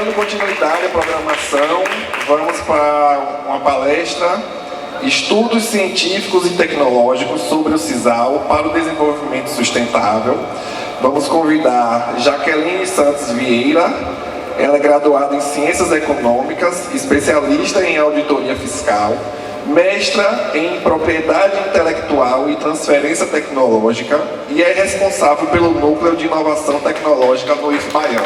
dando continuidade à programação, vamos para uma palestra, Estudos Científicos e Tecnológicos sobre o Sisal para o Desenvolvimento Sustentável. Vamos convidar Jaqueline Santos Vieira, ela é graduada em Ciências Econômicas, especialista em Auditoria Fiscal, mestra em Propriedade Intelectual e Transferência Tecnológica e é responsável pelo Núcleo de Inovação Tecnológica no IF Baiano.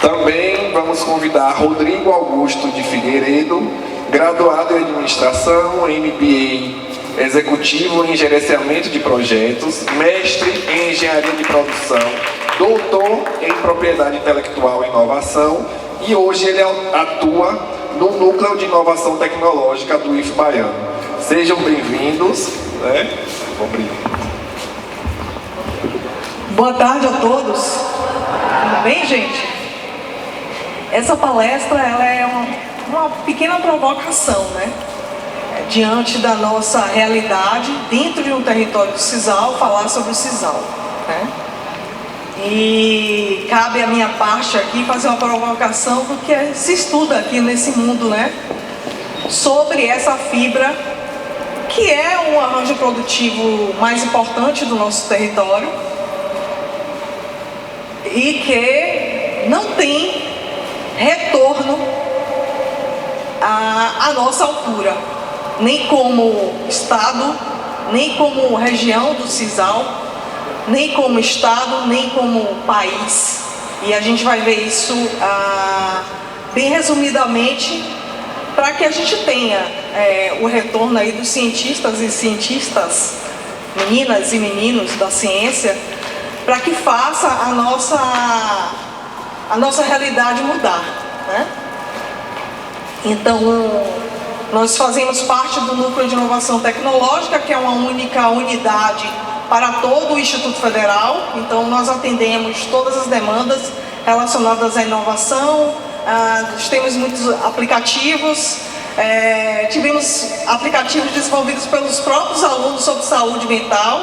Também vamos convidar Rodrigo Augusto de Figueiredo, graduado em Administração, MBA Executivo em Gerenciamento de Projetos, mestre em Engenharia de Produção, doutor em Propriedade Intelectual e Inovação e hoje ele atua no Núcleo de Inovação Tecnológica do IF Baiano. Sejam bem-vindos. Obrigado. Boa tarde a todos. Tudo bem, gente? Essa palestra ela é uma pequena provocação, né? Diante da nossa realidade, dentro de um território do Sisal, falar sobre o Sisal, né? E cabe a minha parte aqui fazer uma provocação do que se estuda aqui nesse mundo, né? Sobre essa fibra, que é um arranjo produtivo mais importante do nosso território e que não tem retorno à nossa altura, nem como estado, nem como região do Sisal, nem como estado, nem como país. E a gente vai ver isso bem resumidamente, para que a gente tenha o retorno aí dos cientistas e cientistas, meninas e meninos da ciência, para que faça a nossa realidade mudar, né? Então, nós fazemos parte do Núcleo de Inovação Tecnológica, que é uma única unidade para todo o Instituto Federal. Então, nós atendemos todas as demandas relacionadas à inovação. Temos muitos aplicativos. Tivemos aplicativos desenvolvidos pelos próprios alunos sobre saúde mental.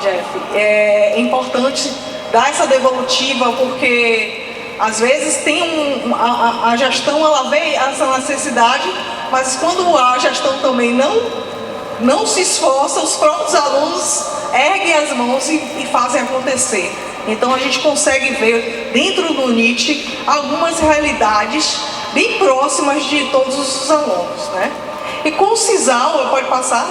Jeff, é importante dar essa devolutiva, porque às vezes tem a gestão, ela vê essa necessidade, mas quando a gestão também não se esforça, os próprios alunos erguem as mãos e fazem acontecer. Então a gente consegue ver dentro do NIT algumas realidades bem próximas de todos os alunos, né? E com o Sisal, pode passar,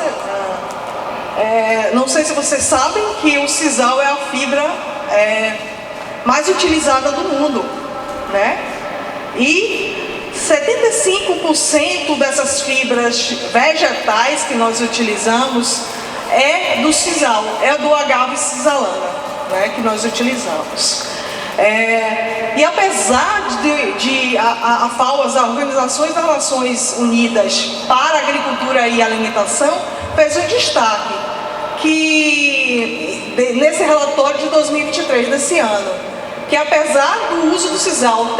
não sei se vocês sabem que o Sisal é a fibra mais utilizada do mundo, né? E 75% dessas fibras vegetais que nós utilizamos é do Sisal, é do agave cisalana, né, que nós utilizamos. E apesar de a FAO, as Organizações das Nações Unidas para a Agricultura e Alimentação, fez um destaque que nesse relatório de 2023 desse ano, que apesar do uso do Sisal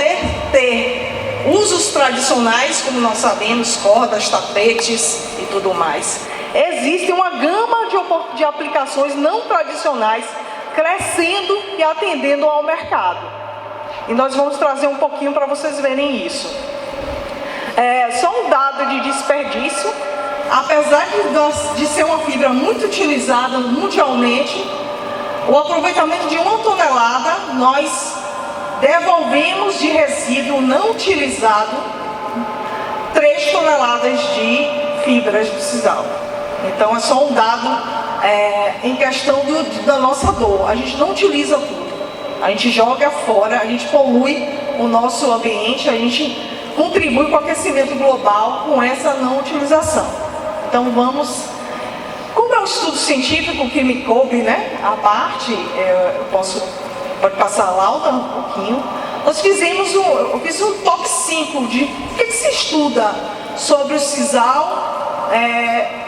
ter usos tradicionais, como nós sabemos, cordas, tapetes e tudo mais, existe uma gama de aplicações não tradicionais crescendo e atendendo ao mercado. E nós vamos trazer um pouquinho para vocês verem isso. Só um dado de desperdício: apesar de ser uma fibra muito utilizada mundialmente, o aproveitamento de 1 tonelada, nós devolvemos de resíduo não utilizado 3 toneladas de fibras do Sisal. Então é só um dado em questão da nossa dor. A gente não utiliza tudo, a gente joga fora, a gente polui o nosso ambiente, a gente contribui com o aquecimento global com essa não utilização. Então vamos, como é um estudo científico que me coube, né, a parte, pode passar lá um pouquinho. Nós fizemos eu fiz um top 5 de o que se estuda sobre o Sisal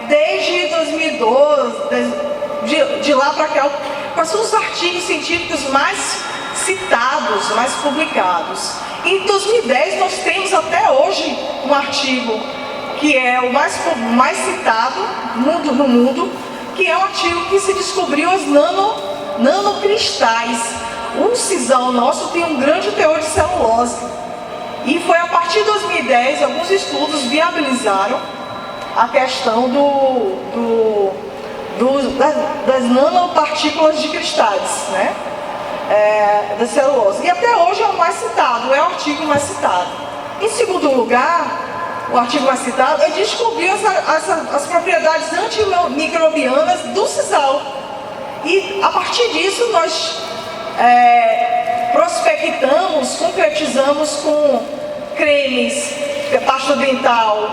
desde 2012, de lá para cá. Quais são os artigos científicos mais citados, mais publicados? Em 2010 nós temos até hoje um artigo que é o mais citado no mundo, que é um artigo que se descobriu as nanocristais. o sisal nosso tem um grande teor de celulose. E foi a partir de 2010, alguns estudos viabilizaram a questão das nanopartículas de cristais, né? Da celulose. E até hoje é o mais citado, é o artigo mais citado. Em segundo lugar, o artigo mais citado, ele descobriu as propriedades antimicrobianas do sisal. E a partir disso nós prospectamos, concretizamos com cremes, pasta dental,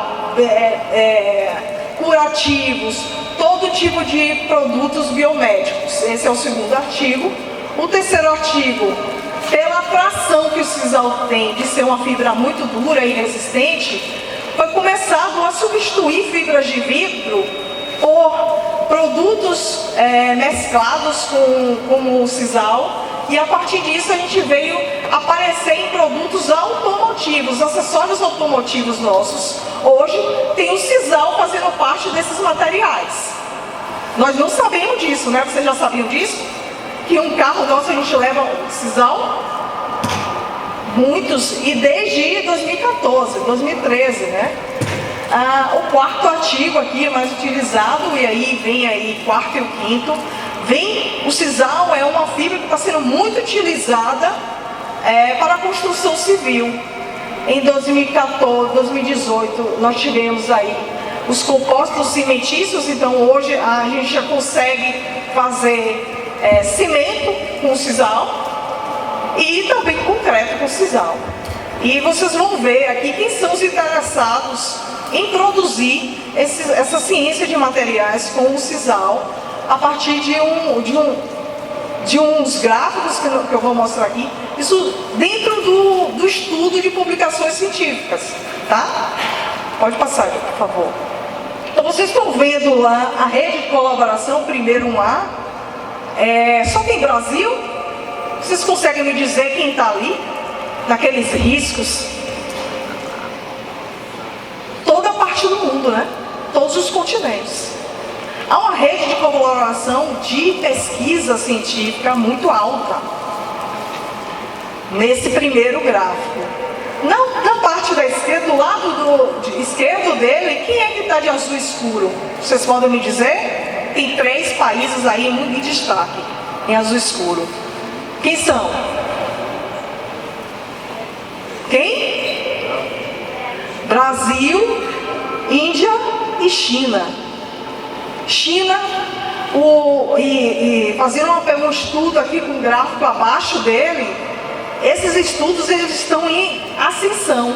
curativos, todo tipo de produtos biomédicos. Esse é o segundo artigo. O terceiro artigo, pela atração que o sisal tem de ser uma fibra muito dura e resistente, foi começado a substituir fibras de vidro por produtos mesclados com o sisal, e a partir disso a gente veio aparecer em produtos automotivos, acessórios automotivos nossos. Hoje tem o sisal fazendo parte desses materiais. Nós não sabemos disso, né? Vocês já sabiam disso? Que um carro nosso a gente leva sisal? Muitos, e desde 2014, 2013, né? O quarto artigo aqui, mais utilizado, e aí vem aí quarto e o quinto, o sisal é uma fibra que está sendo muito utilizada para a construção civil. Em 2014, 2018, nós tivemos aí os compostos cimentícios, então hoje a gente já consegue fazer cimento com sisal e também concreto com sisal. E vocês vão ver aqui quem são os interessados em produzir essa ciência de materiais com o sisal a partir de uns gráficos que eu vou mostrar aqui, isso dentro do estudo de publicações científicas, tá? Pode passar, por favor. Então vocês estão vendo lá a rede de colaboração, primeiro 1A, só tem Brasil. Vocês conseguem me dizer quem está ali, naqueles riscos? Toda a parte do mundo, né? Todos os continentes. Há uma rede de colaboração de pesquisa científica muito alta nesse primeiro gráfico. Na parte da esquerda, do lado esquerdo dele, quem é que está de azul escuro? Vocês podem me dizer? Tem 3 países aí em destaque, em azul escuro. Quem são? Quem? Brasil, Índia e China. China, fazendo um estudo aqui com um gráfico abaixo dele, esses estudos eles estão em ascensão.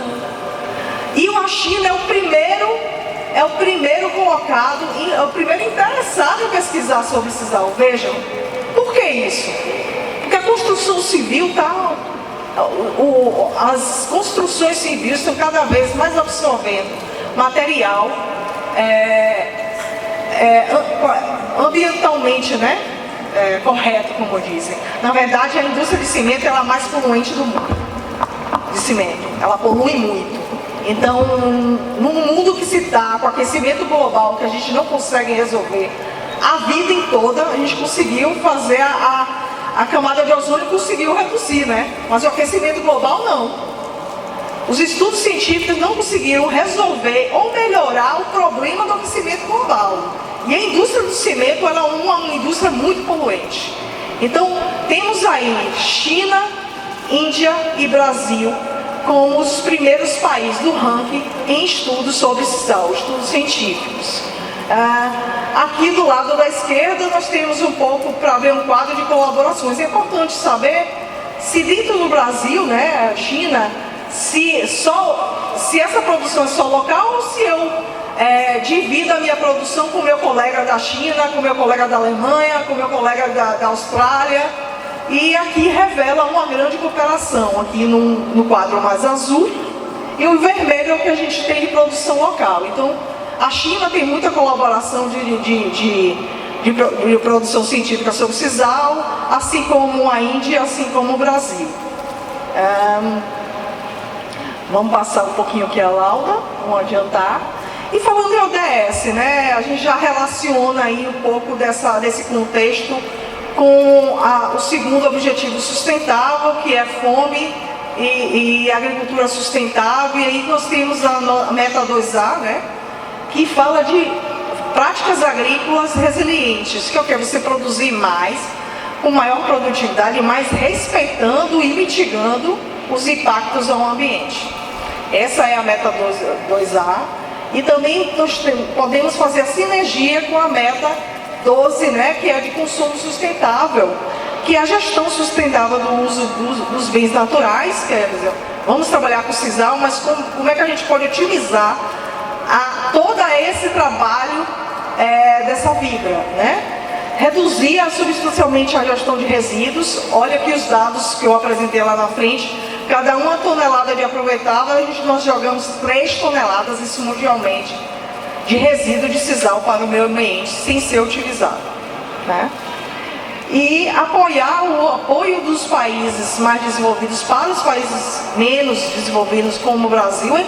E a China é o primeiro colocado, é o primeiro interessado em pesquisar sobre sisal. Vejam, por que isso? Porque a construção civil as construções civis estão cada vez mais absorvendo material ambientalmente, né? Correto, como dizem. Na verdade, a indústria de cimento ela é a mais poluente do mundo. De cimento, ela polui muito. Então, num mundo que se está com aquecimento global, que a gente não consegue resolver a vida em toda, a gente conseguiu fazer a camada de ozônio, conseguiu reduzir, né? Mas o aquecimento global não. Os estudos científicos não conseguiram resolver ou melhorar o problema do aquecimento global. E a indústria do cimento ela é uma indústria muito poluente. Então, temos aí China, Índia e Brasil como os primeiros países do ranking em estudos sobre sisal, estudos científicos. Aqui do lado da esquerda nós temos um pouco para ver um quadro de colaborações. É importante saber se dentro do Brasil, né, China, se essa produção é só local ou se eu divido a minha produção com o meu colega da China, com o meu colega da Alemanha, com o meu colega da Austrália. E aqui revela uma grande cooperação, aqui no quadro mais azul, e o vermelho é o que a gente tem de produção local. Então, a China tem muita colaboração de produção científica sobre sisal, assim como a Índia, assim como o Brasil. Vamos passar um pouquinho aqui a lauda, vamos adiantar. E falando em ODS, né, a gente já relaciona aí um pouco desse contexto com o segundo objetivo sustentável, que é fome e agricultura sustentável. E aí nós temos a meta 2A, né, que fala de práticas agrícolas resilientes, que é o que? Você produzir mais, com maior produtividade, mas respeitando e mitigando os impactos ao ambiente. Essa é a meta 2A. E também nós podemos fazer a sinergia com a meta 12, né, que é de consumo sustentável, que é a gestão sustentável do uso dos bens naturais. Quer dizer, vamos trabalhar com o Sisal, mas como é que a gente pode otimizar todo esse trabalho dessa vibra, né? Reduzir substancialmente a gestão de resíduos. Olha aqui os dados que eu apresentei lá na frente. Cada uma tonelada de aproveitável, nós jogamos 3 toneladas, isso mundialmente, de resíduo de sisal para o meio ambiente, sem ser utilizado, né? E apoiar o apoio dos países mais desenvolvidos para os países menos desenvolvidos, como o Brasil,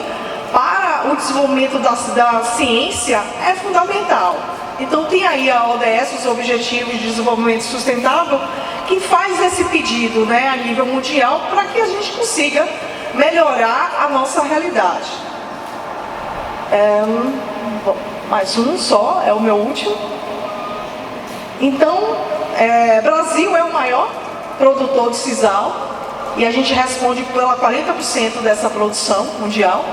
para o desenvolvimento da ciência é fundamental. Então tem aí a ODS, os Objetivos de Desenvolvimento Sustentável, que faz esse pedido, né, a nível mundial, para que a gente consiga melhorar a nossa realidade. Mais um só, é o meu último. Então, Brasil é o maior produtor de sisal e a gente responde pela 40% dessa produção mundial.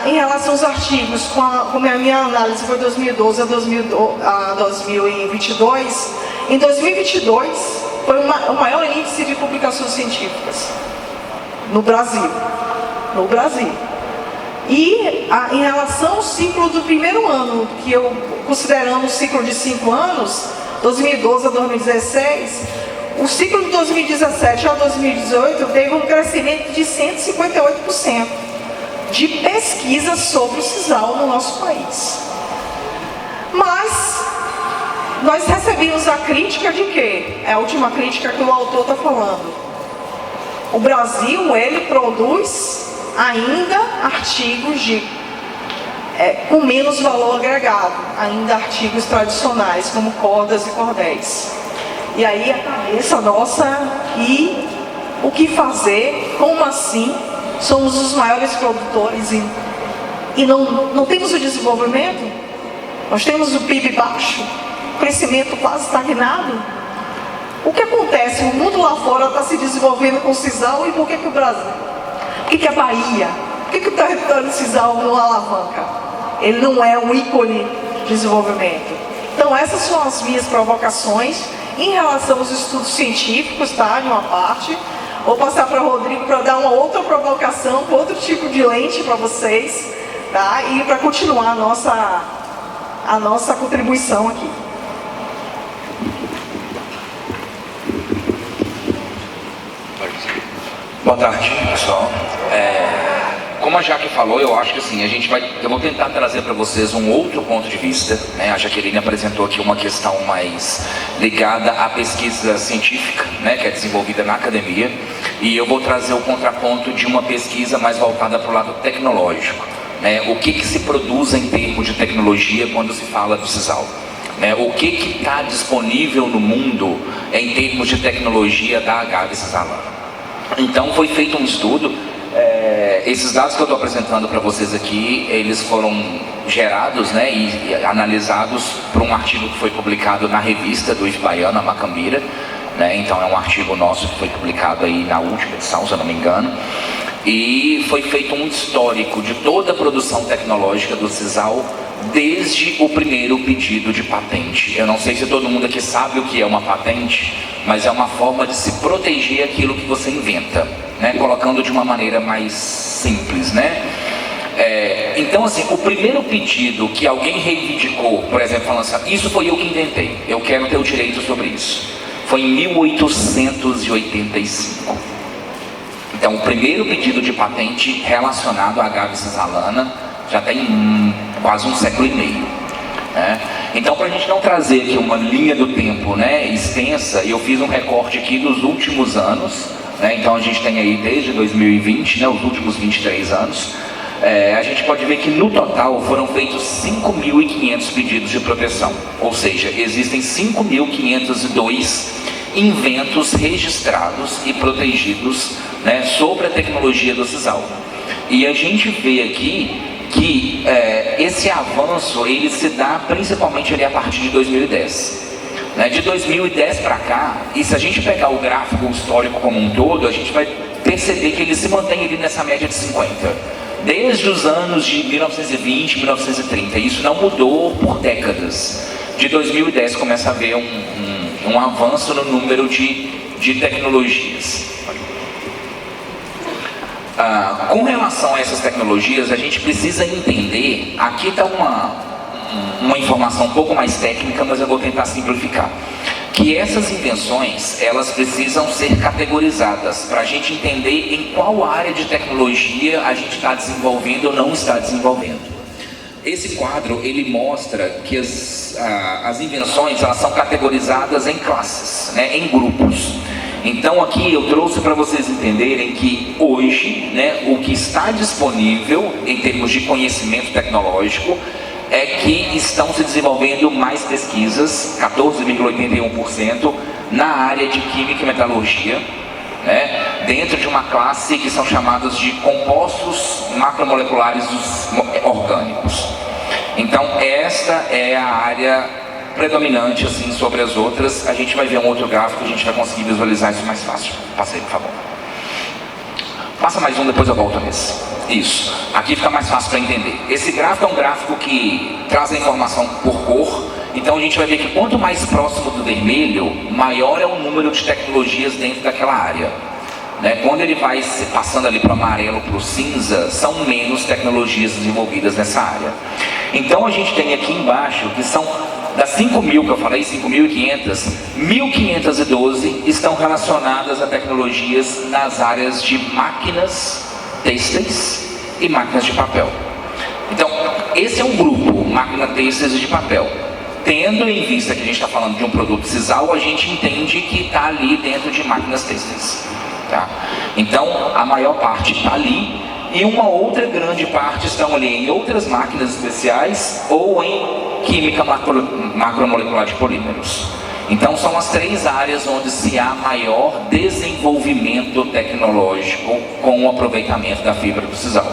Em relação aos artigos, como a minha análise foi de 2012 a 2022, em 2022 foi o maior índice de publicações científicas no Brasil. E em relação ao ciclo do primeiro ano, que eu considerando um ciclo de 5 anos, 2012 a 2016, o ciclo de 2017 a 2018 teve um crescimento de 158% de pesquisa sobre o sisal no nosso país. Mas nós recebemos a crítica de quê? É a última crítica que o autor está falando. O Brasil, ele produz ainda artigos com menos valor agregado, ainda artigos tradicionais, como cordas e cordéis. E aí a cabeça nossa, e o que fazer? Como assim? Somos os maiores produtores e não temos o desenvolvimento? Nós temos o PIB baixo, o crescimento quase estagnado. O que acontece? O mundo lá fora está se desenvolvendo com o sisal, e por que o Brasil? Por que a Bahia? Por que o território do sisal não alavanca? Ele não é um ícone de desenvolvimento. Então essas são as minhas provocações em relação aos estudos científicos, tá? De uma parte. Vou passar para o Rodrigo para dar uma outra provocação, com outro tipo de lente para vocês, tá? E para continuar a nossa contribuição aqui. Boa tarde, pessoal. Como a Jaque falou, eu acho que assim, eu vou tentar trazer para vocês um outro ponto de vista, né? A Jaqueline apresentou aqui uma questão mais ligada à pesquisa científica, né, que é desenvolvida na academia, e eu vou trazer o contraponto de uma pesquisa mais voltada para o lado tecnológico, né? O que se produz em termos de tecnologia quando se fala do sisal? O que está disponível no mundo em termos de tecnologia da Agave Cisalana? Então foi feito um estudo. Esses dados que eu estou apresentando para vocês aqui, eles foram gerados, né, e analisados por um artigo que foi publicado na revista do Ibaiana Macambira, né? Então é um artigo nosso que foi publicado aí na última edição, se eu não me engano, e foi feito um histórico de toda a produção tecnológica do sisal desde o primeiro pedido de patente. Eu não sei se todo mundo aqui sabe o que é uma patente, mas é uma forma de se proteger aquilo que você inventa, né? Colocando de uma maneira mais simples, né? Então assim, o primeiro pedido que alguém reivindicou, por exemplo, falando assim, isso foi eu que inventei, eu quero ter o direito sobre isso, foi em 1885. Então o primeiro pedido de patente relacionado à Agave Cisalana já tem quase um século e meio, né? Então, para a gente não trazer aqui uma linha do tempo, né, extensa, eu fiz um recorte aqui dos últimos anos, né? Então a gente tem aí desde 2020, né, os últimos 23 anos, a gente pode ver que no total foram feitos 5.500 pedidos de proteção, ou seja, existem 5.502 inventos registrados e protegidos, né, sobre a tecnologia do sisal. E a gente vê aqui que esse avanço ele se dá principalmente ali a partir de 2010. Né? De 2010 para cá, e se a gente pegar o gráfico histórico como um todo, a gente vai perceber que ele se mantém ali nessa média de 50. Desde os anos de 1920, 1930. Isso não mudou por décadas. De 2010 começa a haver um avanço no número de tecnologias. Com relação a essas tecnologias, a gente precisa entender, aqui está uma informação um pouco mais técnica, mas eu vou tentar simplificar, que essas invenções, elas precisam ser categorizadas, para a gente entender em qual área de tecnologia a gente está desenvolvendo ou não está desenvolvendo. Esse quadro, ele mostra que as invenções, elas são categorizadas em classes, né, em grupos. Então aqui eu trouxe para vocês entenderem que hoje, né, o que está disponível em termos de conhecimento tecnológico é que estão se desenvolvendo mais pesquisas, 14,81%, na área de química e metalurgia, né, dentro de uma classe que são chamados de compostos macromoleculares orgânicos. Então esta é a área predominante assim sobre as outras. A gente vai ver um outro gráfico, a gente vai conseguir visualizar isso mais fácil. Passa aí, por favor. Passa mais um, depois eu volto nesse. Isso, aqui fica mais fácil para entender. Esse gráfico é um gráfico que traz a informação por cor. Então a gente vai ver que quanto mais próximo do vermelho, maior é o número de tecnologias dentro daquela área, né? Quando ele vai passando ali para o amarelo, para o cinza, são menos tecnologias desenvolvidas nessa área. Então a gente tem aqui embaixo que são das 5.000 que eu falei, 5.500, 1.512 estão relacionadas a tecnologias nas áreas de máquinas têxteis e máquinas de papel. Então, esse é um grupo, máquina têxteis e de papel. Tendo em vista que a gente está falando de um produto sisal, a gente entende que está ali dentro de máquinas têxteis. Tá? Então, a maior parte está ali. E uma outra grande parte estão ali em outras máquinas especiais ou em química macromolecular de polímeros. Então são as três áreas onde se há maior desenvolvimento tecnológico com o aproveitamento da fibra do sisal.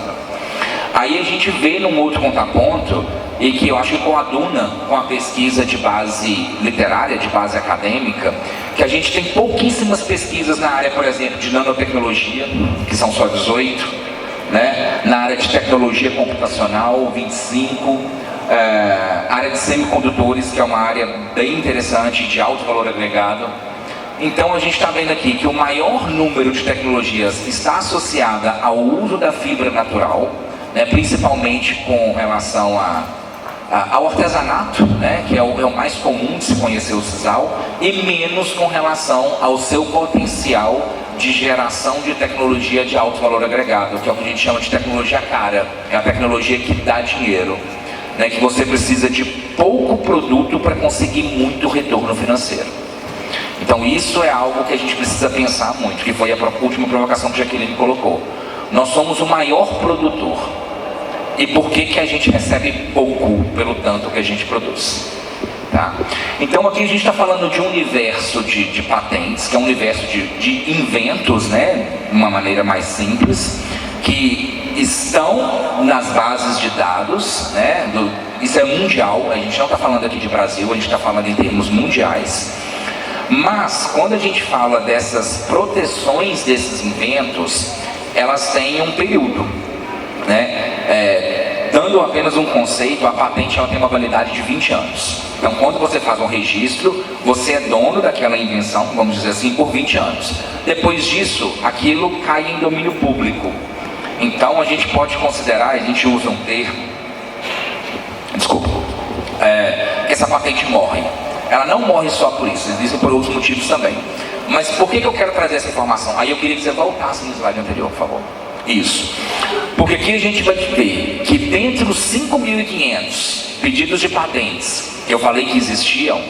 Aí a gente vê num outro contraponto, e que eu acho que coaduna com a pesquisa de base literária, de base acadêmica, que a gente tem pouquíssimas pesquisas na área, por exemplo, de nanotecnologia, que são só 18, né? Na área de tecnologia computacional, 25, área de semicondutores, que é uma área bem interessante, de alto valor agregado. Então a gente está vendo aqui que o maior número de tecnologias está associada ao uso da fibra natural, né? Principalmente com relação ao artesanato, né? Que é o mais comum de se conhecer o sisal, e menos com relação ao seu potencial de geração de tecnologia de alto valor agregado, que é o que a gente chama de tecnologia cara. É a tecnologia que dá dinheiro, né? Que você precisa de pouco produto para conseguir muito retorno financeiro. Então isso é algo que a gente precisa pensar muito, que foi a última provocação que a Jaqueline colocou. Nós somos o maior produtor. E por que a gente recebe pouco pelo tanto que a gente produz? Tá? Então aqui a gente está falando de um universo de patentes, que é um universo de inventos, né? De uma maneira mais simples, que estão nas bases de dados, né? Isso é mundial, a gente não está falando aqui de Brasil, a gente está falando em termos mundiais. Mas quando a gente fala dessas proteções desses inventos, elas têm um período, né? Dando apenas um conceito, a patente ela tem uma validade de 20 anos. Então quando você faz um registro, você é dono daquela invenção, vamos dizer assim, por 20 anos. Depois disso, aquilo cai em domínio público. Então a gente pode considerar, a gente usa um termo, que essa patente morre. Ela não morre só por isso, existem por outros motivos também. Mas por que eu quero trazer essa informação? Aí eu queria que você voltasse no slide anterior, por favor. Isso. Porque aqui a gente vai ver que dentre os 5.500 pedidos de patentes que eu falei que existiam,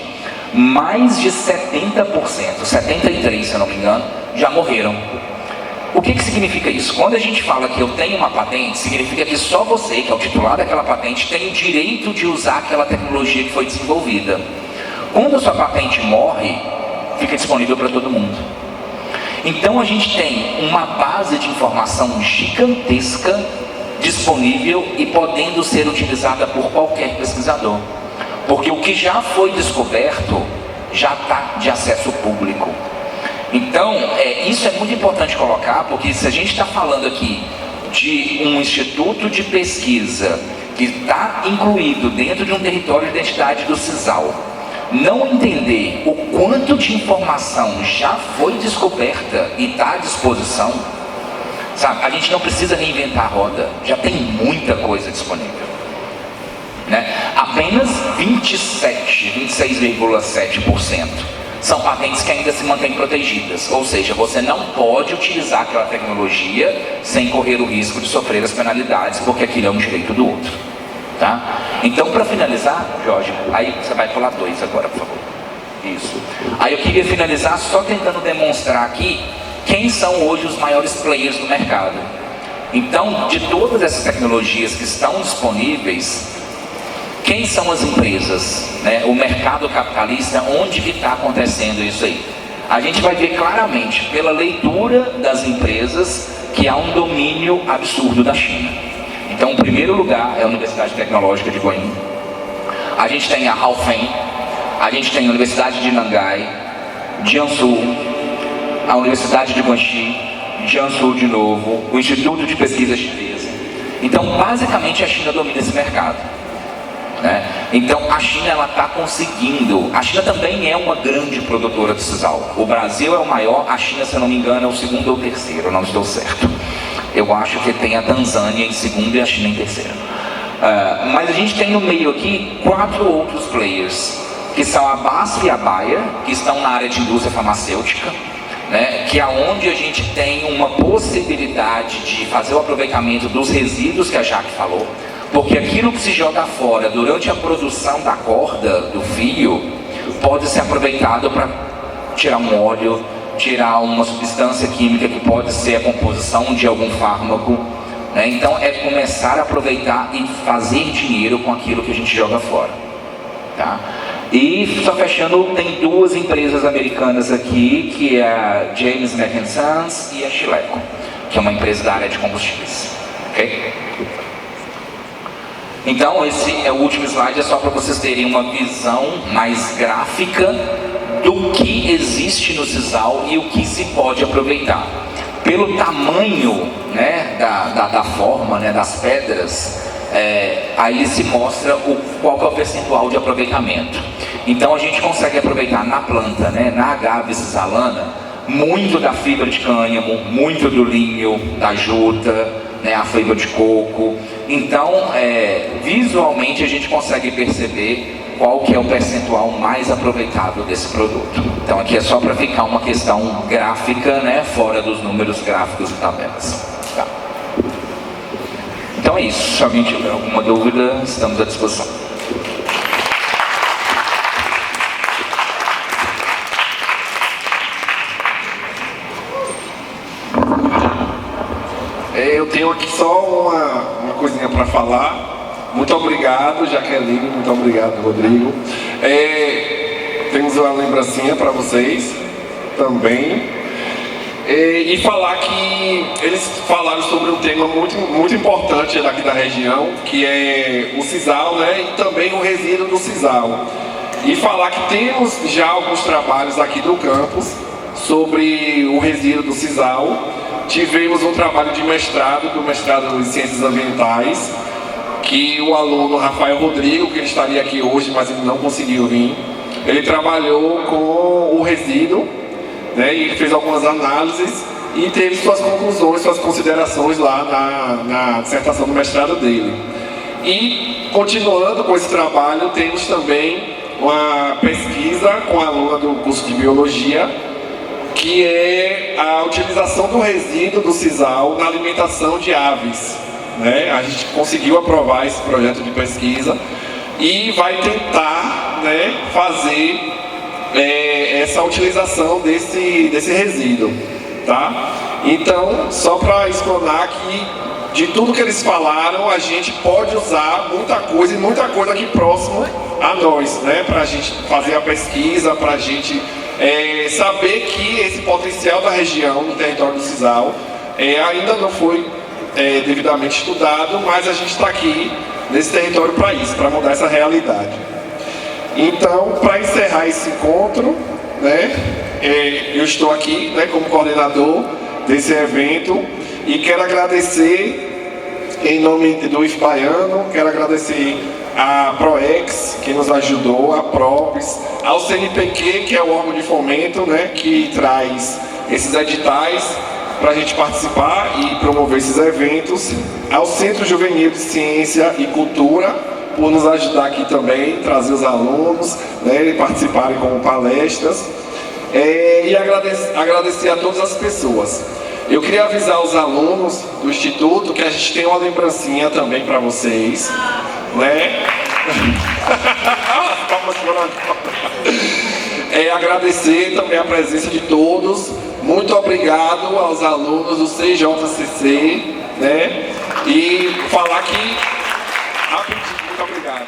mais de 70%, 73% se eu não me engano, já morreram. O que significa isso? Quando a gente fala que eu tenho uma patente, significa que só você, que é o titular daquela patente, tem o direito de usar aquela tecnologia que foi desenvolvida. Quando a sua patente morre, fica disponível para todo mundo. Então a gente tem uma base de informação gigantesca disponível e podendo ser utilizada por qualquer pesquisador. Porque o que já foi descoberto já está de acesso público. Então, isso é muito importante colocar, porque se a gente está falando aqui de um instituto de pesquisa que está incluído dentro de um território de identidade do CISAL, não entender o quanto de informação já foi descoberta e está à disposição, sabe? A gente não precisa reinventar a roda, já tem muita coisa disponível, né? Apenas 26,7% são patentes que ainda se mantêm protegidas, ou seja, você não pode utilizar aquela tecnologia sem correr o risco de sofrer as penalidades, porque aquilo é um direito do outro, tá? Então, para finalizar, Jorge, aí você vai pular 2 agora, por favor. Isso. Aí eu queria finalizar só tentando demonstrar aqui quem são hoje os maiores players do mercado. Então, de todas essas tecnologias que estão disponíveis, quem são as empresas, né? O mercado capitalista, onde que está acontecendo isso aí? A gente vai ver claramente, pela leitura das empresas, que há um domínio absurdo da China. Então, o primeiro lugar é a Universidade Tecnológica de Guanyin. A gente tem a Haofeng, a gente tem a Universidade de Nangai, Jiangsu, a Universidade de Guangxi, Jiangsu de novo, o Instituto de Pesquisa Chinesa. Então, basicamente, a China domina esse mercado, né? Então a China está conseguindo. A China também é uma grande produtora de sisal. O Brasil é o maior, a China, se eu não me engano, é o segundo ou terceiro, não estou certo. Eu acho que tem a Tanzânia em segundo e a China em terceiro. Mas a gente tem no meio aqui 4 outros players, que são a BASF e a Bayer, que estão na área de indústria farmacêutica, né? Que é onde a gente tem uma possibilidade de fazer o aproveitamento dos resíduos que a Jaque falou. Porque aquilo que se joga fora durante a produção da corda, do fio, pode ser aproveitado para tirar um óleo, tirar uma substância química que pode ser a composição de algum fármaco, né? Então é começar a aproveitar e fazer dinheiro com aquilo que a gente joga fora, tá? E só fechando, tem 2 empresas americanas aqui, que é a James Madison Sons e a Chileco, que é uma empresa da área de combustíveis, ok? Então, esse é o último slide, é só para vocês terem uma visão mais gráfica do que existe no sisal e o que se pode aproveitar. Pelo tamanho, né, da forma, né, das pedras, aí se mostra qual que é o percentual de aproveitamento. Então, a gente consegue aproveitar na planta, né, na agave sisalana, muito da fibra de cânhamo, muito do linho, da juta, né, a fibra de coco. Então, visualmente a gente consegue perceber qual que é o percentual mais aproveitável desse produto. Então aqui é só para ficar uma questão gráfica, né, fora dos números gráficos e tabelas. Tá. Então é isso. Se alguém tiver alguma dúvida, estamos à disposição. Eu tenho aqui só uma coisinha para falar. Muito obrigado, Jaqueline. Muito obrigado, Rodrigo. Temos uma lembrancinha para vocês também. E falar que eles falaram sobre um tema muito importante daqui da região, que é o sisal, né? E também o resíduo do sisal. E falar que temos já alguns trabalhos aqui do campus sobre o resíduo do sisal. Tivemos um trabalho de mestrado, do mestrado em Ciências Ambientais, que o aluno Rafael Rodrigo, que ele estaria aqui hoje, mas ele não conseguiu vir, ele trabalhou com o resíduo, né, e ele fez algumas análises e teve suas conclusões, suas considerações lá na dissertação do mestrado dele. E, continuando com esse trabalho, temos também uma pesquisa com a aluna do curso de Biologia, que é a utilização do resíduo do sisal na alimentação de aves, né? A gente conseguiu aprovar esse projeto de pesquisa e vai tentar, né, fazer essa utilização desse resíduo, tá? Então, só para explanar que de tudo que eles falaram, a gente pode usar muita coisa e muita coisa aqui próximo a nós, né? Para a gente fazer a pesquisa, para a gente saber que esse potencial da região, no território do Sisal, ainda não foi devidamente estudado, mas a gente está aqui nesse território para isso, para mudar essa realidade. Então, para encerrar esse encontro, né, eu estou aqui, né, como coordenador desse evento e quero agradecer em nome do IF Baiano, quero agradecer a PROEX, que nos ajudou, a PROPES, ao CNPq, que é o órgão de fomento, né, que traz esses editais para a gente participar e promover esses eventos, ao Centro Juvenil de Ciência e Cultura, por nos ajudar aqui também, trazer os alunos, né, participarem como palestras, e agradecer a todas as pessoas. Eu queria avisar os alunos do Instituto que a gente tem uma lembrancinha também para vocês, né? Agradecer também a presença de todos. Muito obrigado aos alunos do CJCC, né? E falar que muito obrigado.